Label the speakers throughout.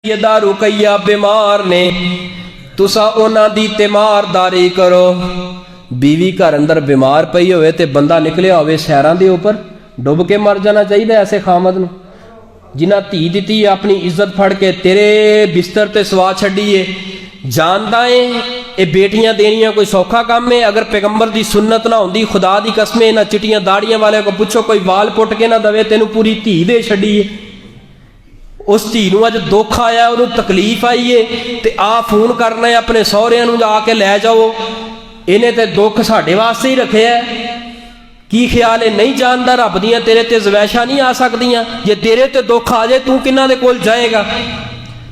Speaker 1: यदा रुकैया बीमार ने तुसा उन्हां दी तीमारदारी करो। बीवी घर अंदर बीमार पई होवे ते बंदा निकलिया होवे सैरां दे उपर, डुब के मर जाना चाहिए ऐसे खामद नूं। जिन्हां धी दित्ती अपनी इज्जत फड़ के तेरे बिस्तर ते सवा छड्डीए, जानदा है ये बेटियां देनियां कोई सौखा काम है। अगर पैगंबर दी सुन्नत ना होंदी, खुदा दी कसम इन्हां चिट्टियां दाड़ियां वाले को पुछो कोई वाल पुट के ना दवे तेनू पूरी धी दे छड्डीए। उस धी नूं अज दुख आया, उन्होंने तकलीफ आई है तो आ फोन करना है अपने सहुरिਆਂ नूं आके लै जाओ, इन्हें तो दुख साढ़े वास्ते ही रखे है। की ख्याल है नहीं जानता रब दियां तेरे ते ज़वैशां नहीं आ सकदियां। जे तेरे ते दुख आ जाए तू किन्हां दे कोल जाएगा।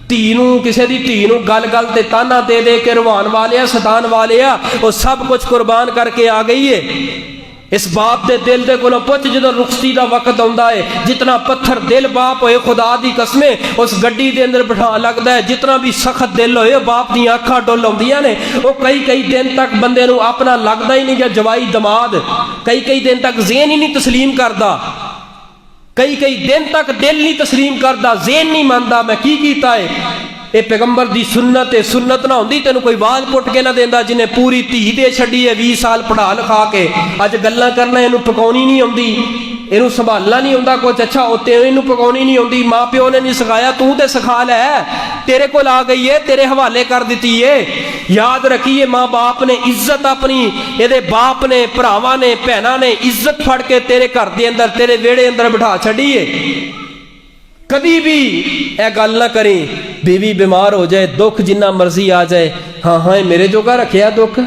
Speaker 1: धी नूं किसी दी धी नूं गल गल ते ताना दे दे के रवान वाले सतान वाले वो सब कुछ कुर्बान करके आ गई है। इस बाप दे दिल दे कोलों पुछ जो रुखसती का वक्त आउंदा है, जितना पत्थर दिल बाप होए खुदा दी कसमे उस गड्डी दे अंदर बिठा लगता है। जितना भी सख्त दिल होए बाप दी अखां डुल आउंदियां ने। वो कई कई दिन तक बंदे नूं अपना लगता ही नहीं कि जवाई दमाद, कई कई दिन तक ज़हन ही नहीं तस्लीम करता, कई कई दिन तक दिल नहीं तस्लीम करता, ज़हन नहीं मानता मैं की कीता है। ये पैगंबर दी सुन्नत है, सुन्नत ना होंदी तेन कोई वाल पुट के ना देंदा। जिन्हें पूरी धी दे छड़ी है 20 साल पढ़ा लिखा के, अज गल्लां करना इनू पकाउणी नहीं आउंदी, इनू संभालना नहीं आउंदा कुछ। अच्छा उत्ते इनू पकाउणी नहीं आउंदी, माँ प्यो ने नहीं सिखाया, तू ते सिखा लै, तेरे कोल आ गई है, तेरे हवाले कर दी है। याद रखिए माँ बाप ने इज्जत अपनी, ये बाप ने भरावां ने भैनां ने इज्जत फड़ के तेरे घर दे अंदर तेरे वेड़े अंदर बिठा छड़ी है। कभी भी यह गल ना करें बीवी बीमार हो जाए, दुख जिन्ना मर्जी आ जाए, हाँ हाँ मेरे जोगा रखिया दुख,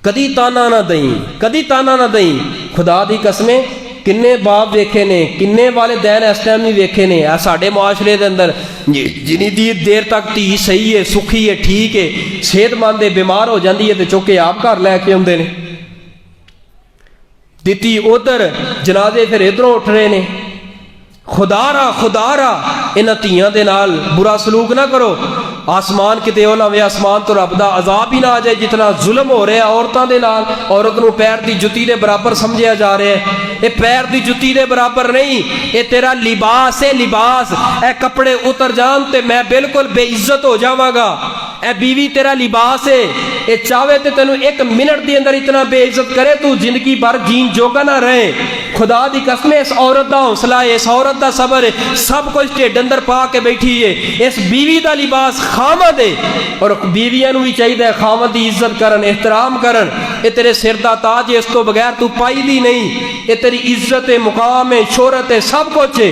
Speaker 1: कदी ताना ना दई, कदी ताना ना दई। खुदा दी कसमें किन्ने बाप वेखे ने, किन्ने वाले दैन इस टाइम नहीं वेखे ने आ साडे मुआशरे दे अंदर। जिन्नी देर तक धी सही है, सुखी है, ठीक है, सेहतमंद है, बीमार हो जाती है तो चुके आप घर लैके आउंदे ने। दित्ती उधर जनाजे फिर इधरों उठ रहे ने। खुदारा इन्हां धीआं दे नाल बुरा सलूक ना करो। आसमान किते हो ना वे, आसमान तो रब दा अजाब ही ना आ जाए। जितना जुल्म हो रहा औरतां दे नाल, औरत नूं पैर दी जुत्ती दे बराबर समझिया जा रहा है। ये पैर दी जुत्ती दे बराबर नहीं, ये तेरा लिबास है, लिबास। ए कपड़े उतर जान ते मैं बिल्कुल बेइज्जत हो जावांगा। ए बीवी तेरा लिबास है, ये चाहे तो तेनू एक मिनट के अंदर इतना बेइज्जत करे तू जिंदगी भर जीन जोगा ना रहे। खुदा दी कसम इस औरत का हौसला है, इस औरत का सबर है, सब कुछ ढिड अंदर पा के बैठी है। इस बीवी का लिबास खामद है, और बीवियां नूं भी चाहिए खामद की इज्जत करन, एहतराम करन। ये तेरे सिर का ताज है, इस तो बगैर तू पाई दी नहीं। ये तेरी इज्जत है, मुकाम है, शोहरत है, सब कुछ है।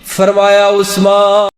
Speaker 1: फरमाया उस्मान